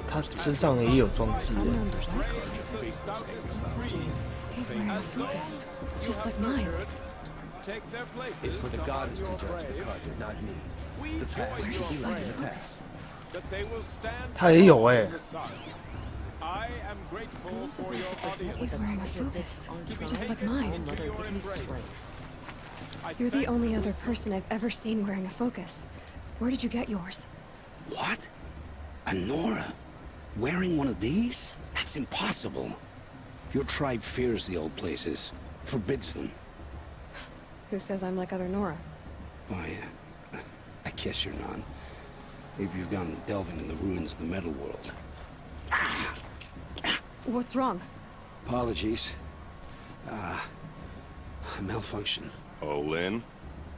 他身上也有装置耶。 He's wearing a focus, just like mine. It's for the gods to judge the carpet, not me. The past will be like the past. 他也有哎。 He's wearing a focus, just like mine. You're the only other person I've ever seen wearing a focus. Where did you get yours? What? A Nora? Wearing one of these? That's impossible. Your tribe fears the old places, forbids them. Who says I'm like other Nora? Why, I guess you're not. Maybe you've gone delving in the ruins of the metal world. What's wrong? Apologies. A malfunction. Oh, Lynn?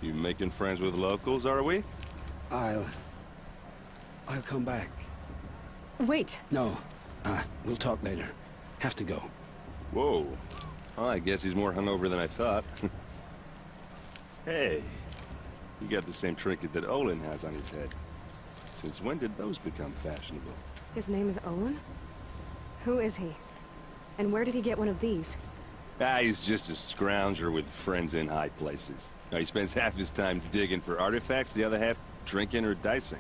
You making friends with locals, are we? I'll come back. Wait. No. We'll talk later. Have to go. Whoa. Oh, I guess he's more hungover than I thought. Hey. You got the same trinket that Olin has on his head. Since when did those become fashionable? His name is Olin? Who is he? And where did he get one of these? He's just a scrounger with friends in high places. Now, he spends half his time digging for artifacts, the other half drinking or dicing.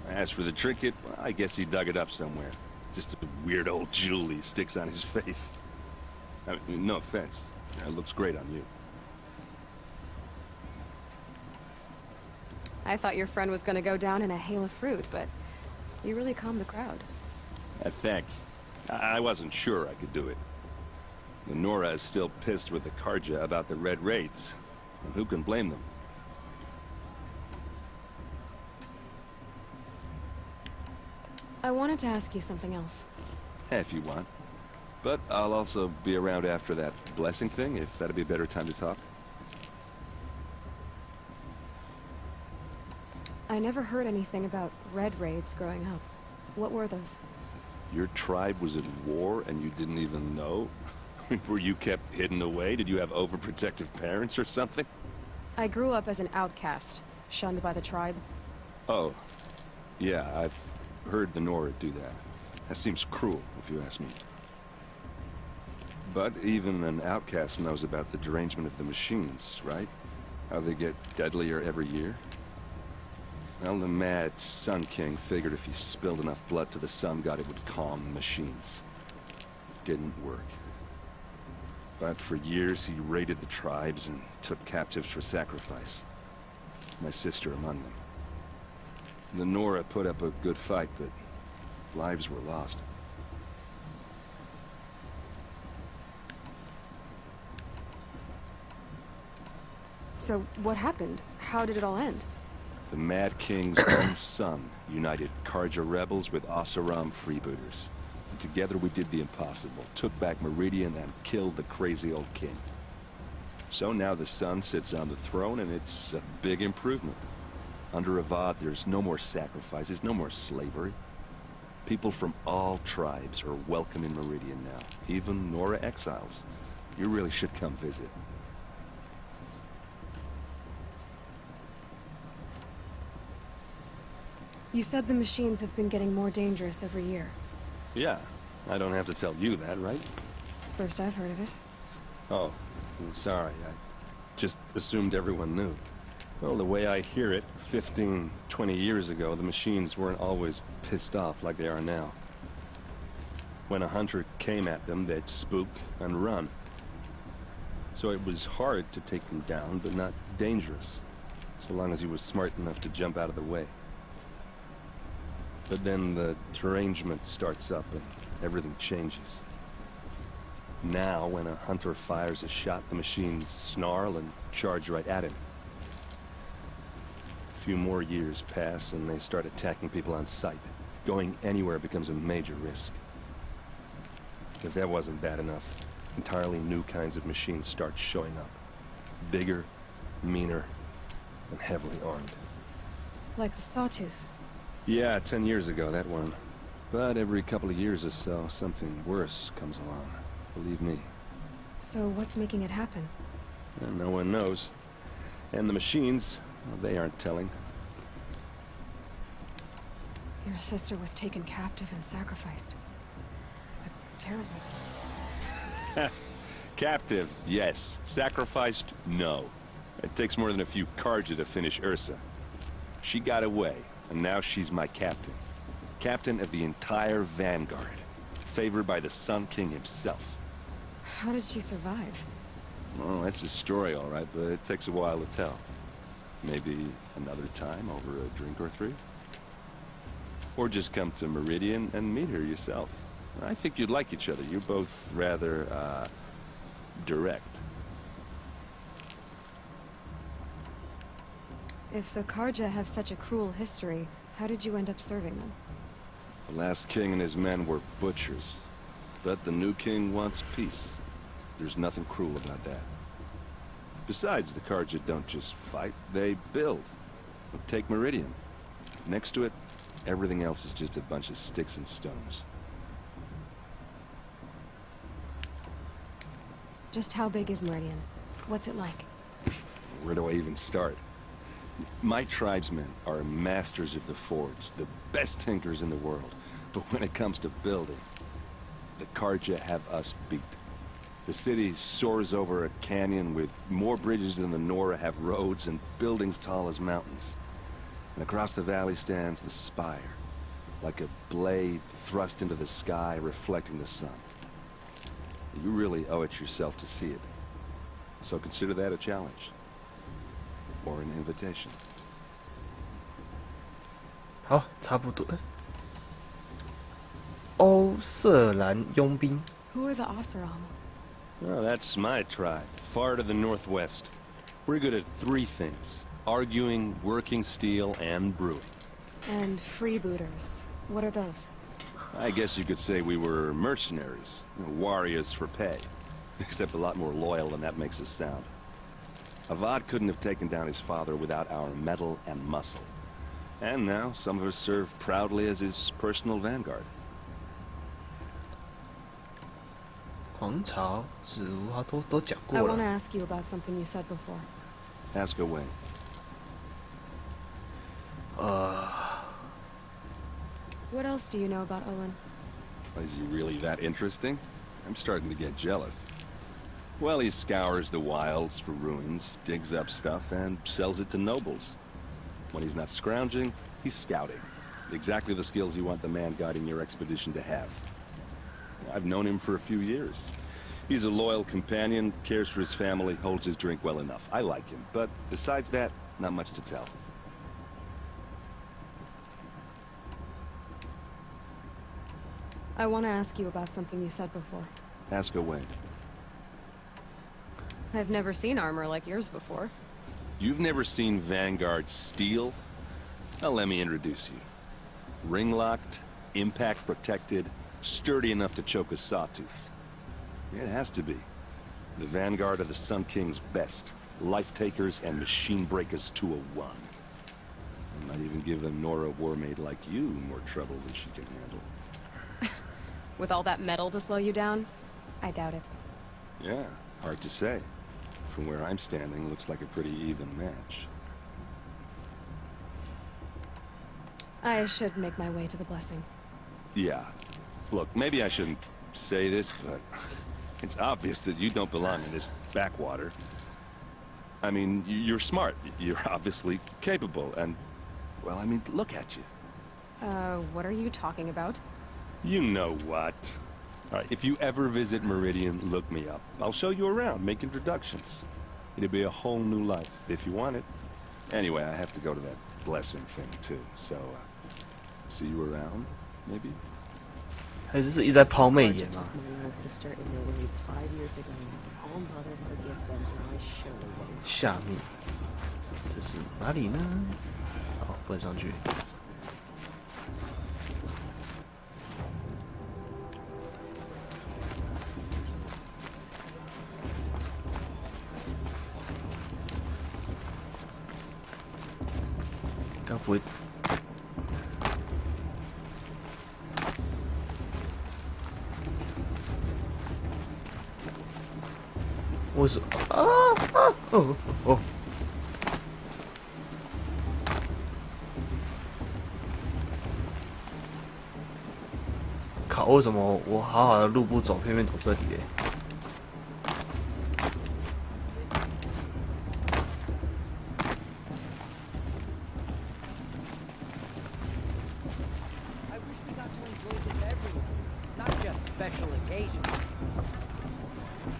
As for the trinket, well, I guess he dug it up somewhere. Just a weird old jewel he sticks on his face. I mean, no offense. It looks great on you. I thought your friend was gonna go down in a hail of fruit, but you really calmed the crowd. Thanks. I wasn't sure I could do it. The Nora is still pissed with the Karja about the Red Raids. And who can blame them? I wanted to ask you something else. If you want. But I'll also be around after that blessing thing, if that'd be a better time to talk. I never heard anything about Red Raids growing up. What were those? Your tribe was at war and you didn't even know? Were you kept hidden away? Did you have overprotective parents or something? I grew up as an outcast, shunned by the tribe. Oh. Yeah, I've heard the Nora do that. That seems cruel, if you ask me. But even an outcast knows about the derangement of the machines, right? How they get deadlier every year? Well, the mad Sun King figured if he spilled enough blood to the Sun God, it would calm the machines. Didn't work. But for years, he raided the tribes and took captives for sacrifice. My sister among them. The Nora put up a good fight, but lives were lost. So, what happened? How did it all end? The Mad King's own son united Karja rebels with Oseram freebooters. And together we did the impossible, took back Meridian and killed the crazy old king. So now the son sits on the throne and it's a big improvement. Under Avad, there's no more sacrifices, no more slavery. People from all tribes are welcome in Meridian now, even Nora exiles. You really should come visit. You said the machines have been getting more dangerous every year. Yeah, I don't have to tell you that, right? First I've heard of it. Oh, I'm sorry. I just assumed everyone knew. Well, the way I hear it, 15, 20 years ago, the machines weren't always pissed off like they are now. When a hunter came at them, they'd spook and run. So it was hard to take them down, but not dangerous, so long as he was smart enough to jump out of the way. But then the derangement starts up and everything changes. Now, when a hunter fires a shot, the machines snarl and charge right at him. A few more years pass and they start attacking people on sight. Going anywhere becomes a major risk. If that wasn't bad enough, entirely new kinds of machines start showing up. Bigger, meaner, and heavily armed. Like the Sawtooth. Yeah, 10 years ago, that one. But every couple of years or so, something worse comes along. Believe me. So what's making it happen? And no one knows. And the machines, well, they aren't telling. Your sister was taken captive and sacrificed. That's terrible. Captive, yes. Sacrificed, no. It takes more than a few Karja to finish Ursa. She got away, and now she's my captain. Captain of the entire Vanguard. Favored by the Sun King himself. How did she survive? Well, that's a story, all right, but it takes a while to tell. Maybe another time over a drink or three? Or just come to Meridian and meet her yourself. I think you'd like each other. You're both rather, direct. If the Karja have such a cruel history, how did you end up serving them? The last king and his men were butchers. But the new king wants peace. There's nothing cruel about that. Besides, the Karja don't just fight, they build. Take Meridian. Next to it, everything else is just a bunch of sticks and stones. Just how big is Meridian? What's it like? Where do I even start? My tribesmen are masters of the forge, the best tinkers in the world. But when it comes to building, the Karja have us beat. The city soars over a canyon with more bridges than the Nora have roads and buildings tall as mountains. And across the valley stands the spire, like a blade thrust into the sky reflecting the sun. You really owe it yourself to see it. So consider that a challenge. Or an invitation. 好，差不多。欧瑟兰佣兵。Who are the Oseram? Oh, that's my tribe, far to the northwest. We're good at three things: arguing, working steel, and brewing. And freebooters. What are those? I guess you could say we were mercenaries, warriors for pay. Except a lot more loyal than that makes us sound. Avad couldn't have taken down his father without our metal and muscle. And now, some of us serve proudly as his personal vanguard. 皇朝、子午他都讲 I 过 want to 了。 ask you about something you said before. Ask away. What else do you know about Owen? Is he really that interesting? I'm starting to get jealous. Well, he scours the wilds for ruins, digs up stuff, and sells it to nobles. When he's not scrounging, he's scouting. Exactly the skills you want the man guiding your expedition to have. I've known him for a few years. He's a loyal companion, cares for his family, holds his drink well enough. I like him, but besides that, not much to tell. I want to ask you about something you said before. Ask away. I've never seen armor like yours before. You've never seen Vanguard steel? Well, let me introduce you. Ring-locked, impact-protected, sturdy enough to choke a sawtooth. It has to be. The Vanguard of the Sun King's best. Life-takers and machine-breakers to a one. I might even give a Nora warmaid like you more trouble than she can handle. With all that metal to slow you down? I doubt it. Yeah, hard to say. From where I'm standing, looks like a pretty even match. I should make my way to the blessing. Yeah. Look, maybe I shouldn't say this, but it's obvious that you don't belong in this backwater. I mean, you're smart. You're obviously capable, and, well, I mean, look at you. What are you talking about? You know what. All right, if you ever visit Meridian, look me up. I'll show you around, make introductions. It'll be a whole new life, if you want it. Anyway, I have to go to that blessing thing, too, so, see you around, maybe? 还是一直在抛媚眼吗？ 下面，这是哪里呢？哦，不能上去。该不会？我是哦，靠，为什么我好好的路不走，偏偏走这里嘞？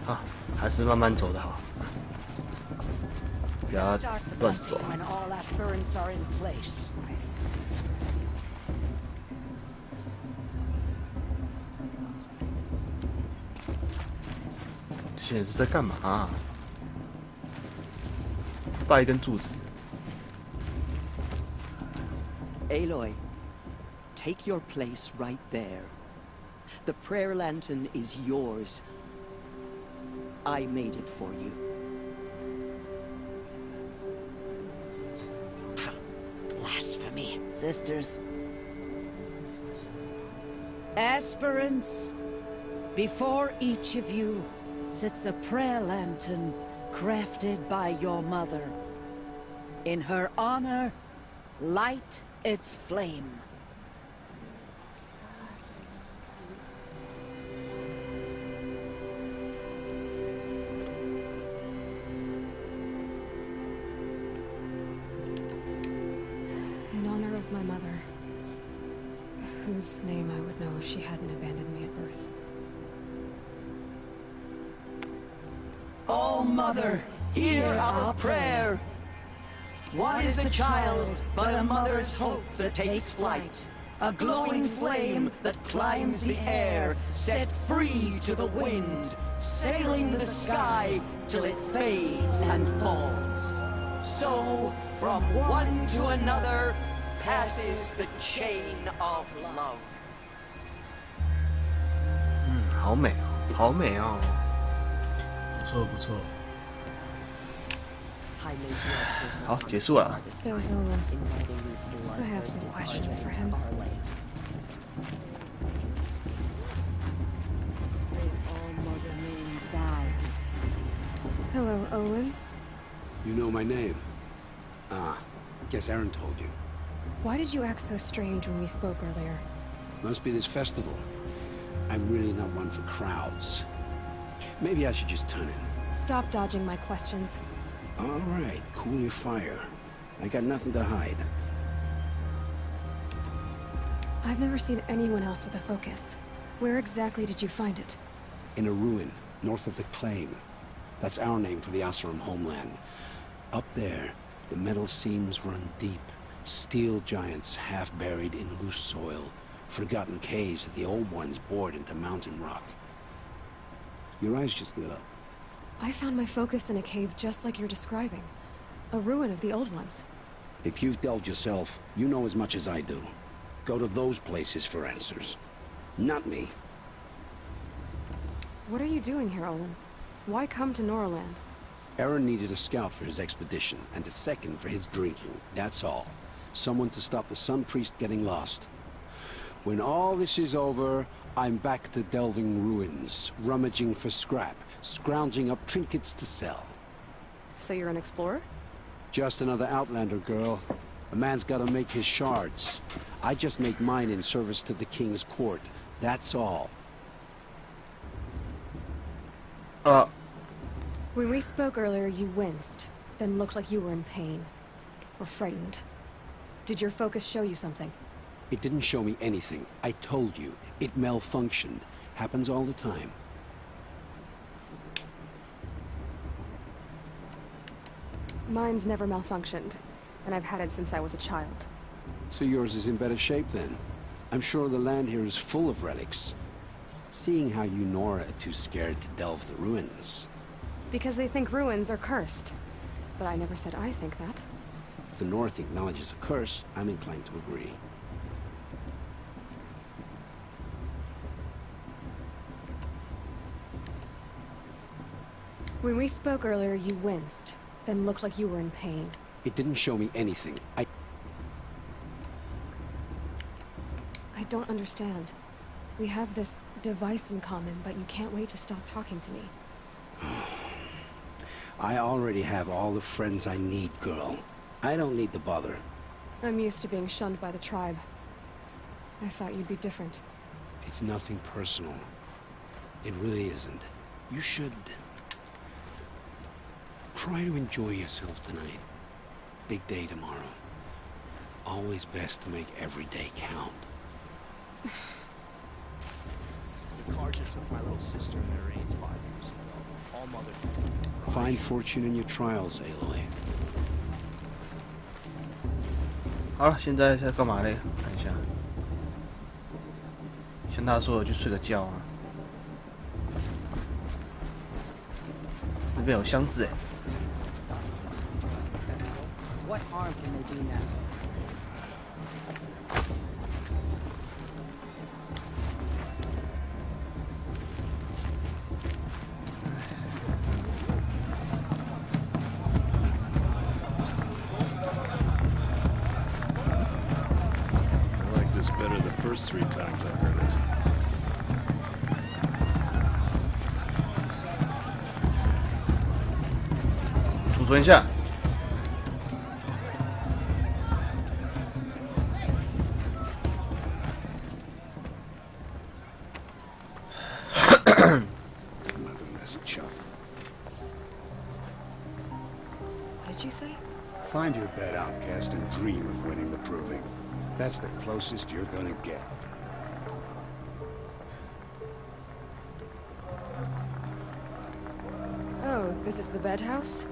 啊，还是慢慢走的好，不要乱走。 现在是在干嘛啊？摆一根柱子。 Aloy, take your place right there. The prayer lantern is yours. I made it for you. Blasphemy, sisters. Aspirants, before each of you sits a prayer lantern crafted by your mother. In her honor, light its flame. In honor of my mother, whose name I would know if she hadn't abandoned me at birth. Oh, Mother, hear our prayer. What is the child but a mother's hope that takes flight? A glowing flame that climbs the air, set free to the wind, sailing the sky till it fades and falls. So, from one to another, passes the chain of love. 好美哦，好美哦。 不错不错。好，结束了。 That was Owen. I have some questions for him. Hello, Owen. You know my name? Ah, guess Aaron told you. Why did you act so strange when we spoke earlier? Must be this festival. I'm really not one for crowds. Maybe I should just turn in. Stop dodging my questions. All right, cool your fire. I got nothing to hide. I've never seen anyone else with a focus. Where exactly did you find it? In a ruin, north of the Claim. That's our name for the Asuram homeland. Up there, the metal seams run deep. Steel giants half buried in loose soil. Forgotten caves that the old ones bored into mountain rock. Your eyes just lit up. I found my focus in a cave just like you're describing. A ruin of the old ones. If you've delved yourself, you know as much as I do. Go to those places for answers. Not me. What are you doing here, Olin? Why come to Norland? Aaron needed a scout for his expedition, and a second for his drinking. That's all. Someone to stop the Sun Priest getting lost. When all this is over, I'm back to delving ruins, rummaging for scrap, scrounging up trinkets to sell. So you're an explorer? Just another Outlander, girl. A man's gotta make his shards. I just make mine in service to the King's court. That's all. When we spoke earlier, you winced, then looked like you were in pain. Or frightened. Did your focus show you something? It didn't show me anything. I told you. It malfunctioned. Happens all the time. Mine's never malfunctioned, and I've had it since I was a child. So yours is in better shape then. I'm sure the land here is full of relics. Seeing how you Nora are too scared to delve the ruins. Because they think ruins are cursed. But I never said I think that. If the North acknowledges a curse, I'm inclined to agree. When we spoke earlier, you winced, then looked like you were in pain. It didn't show me anything. I don't understand. We have this device in common, but you can't wait to stop talking to me. I already have all the friends I need, girl. I don't need the bother. I'm used to being shunned by the tribe. I thought you'd be different. It's nothing personal. It really isn't. You should try to enjoy yourself tonight. Big day tomorrow. Always best to make every day count. The Carja took my little sister and her AIDS 5 years ago. All mother. Find fortune in your trials, Aloy. 好了，现在在干嘛嘞？看一下，像他说的，就睡个觉啊。那边有箱子哎。What harm can they do now? Better the first 3 times I heard it. 储存一下。What did you say? Find your bed, outcast, and dream of winning the proving. That's the closest you're gonna get. Oh, this is the bed house?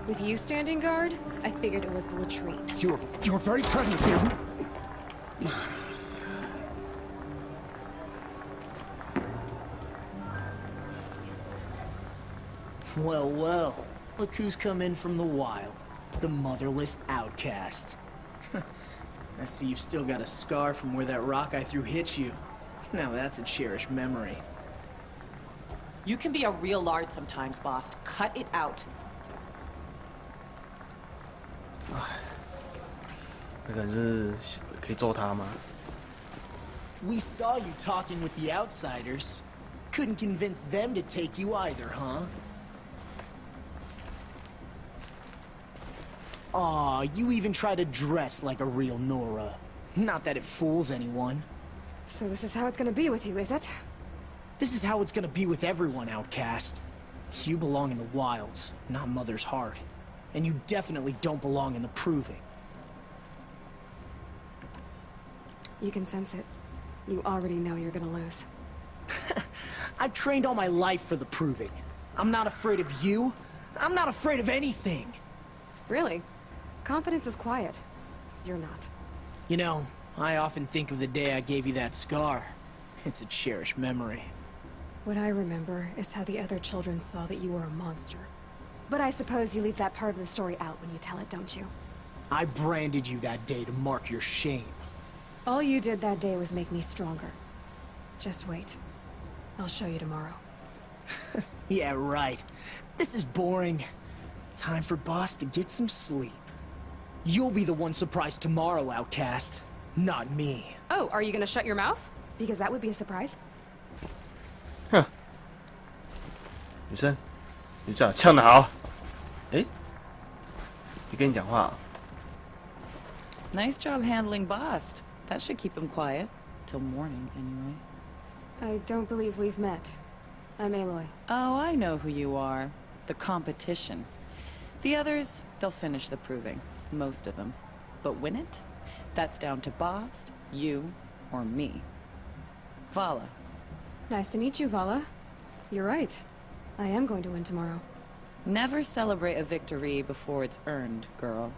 With you standing guard, I figured it was the latrine. You're very pregnant here. Well, well. Look who's come in from the wild. The motherless outcast. I see you've still got a scar from where that rock I threw hit you. Now that's a cherished memory. You can be a real lard sometimes, boss. Cut it out. 那个是可以揍他吗？ We saw you talking with the outsiders. Couldn't convince them to take you either, huh? Aw, you even try to dress like a real Nora. Not that it fools anyone. So this is how it's gonna be with you, is it? This is how it's gonna be with everyone, outcast. You belong in the wilds, not Mother's heart. And you definitely don't belong in the proving. You can sense it. You already know you're gonna lose. I've trained all my life for the proving. I'm not afraid of you. I'm not afraid of anything. Really? Confidence is quiet. You're not. You know, I often think of the day I gave you that scar. It's a cherished memory. What I remember is how the other children saw that you were a monster. But I suppose you leave that part of the story out when you tell it, don't you? I branded you that day to mark your shame. All you did that day was make me stronger. Just wait. I'll show you tomorrow. Yeah, right. This is boring. Time for Boss to get some sleep. You'll be the one surprised tomorrow, outcast. Not me. Oh, are you gonna shut your mouth? Because that would be a surprise. 哼，女生，你这样呛得好。哎，你跟你讲话。Nice job handling Bast. That should keep him quiet. Till morning, anyway. I don't believe we've met. I'm Aloy. Oh, I know who you are. The competition. The others, they'll finish the proving. Most of them. But win it? That's down to Bast, you, or me. Vala. Nice to meet you, Vala. You're right. I am going to win tomorrow. Never celebrate a victory before it's earned, girl.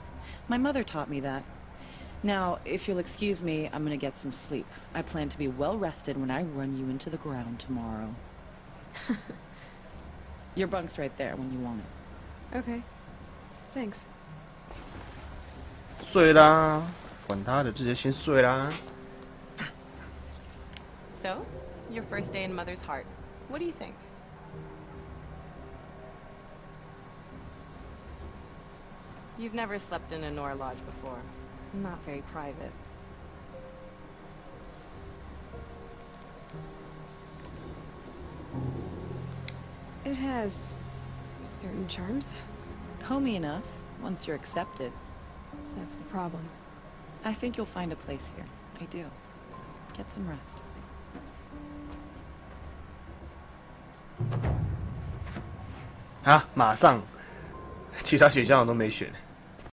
My mother taught me that. Now, if you'll excuse me, I'm gonna get some sleep. I plan to be well rested when I run you into the ground tomorrow. Your bunk's right there when you want it. Okay. Thanks. 睡啦，管他的，直接先睡啦。 So, your first day in Mother's heart. What do you think? You've never slept in a Nora lodge before. Not very private. It has certain charms. Homey enough, once you're accepted. That's the problem. I think you'll find a place here. I do. Get some rest. 啊，马上，其他选项我都没选。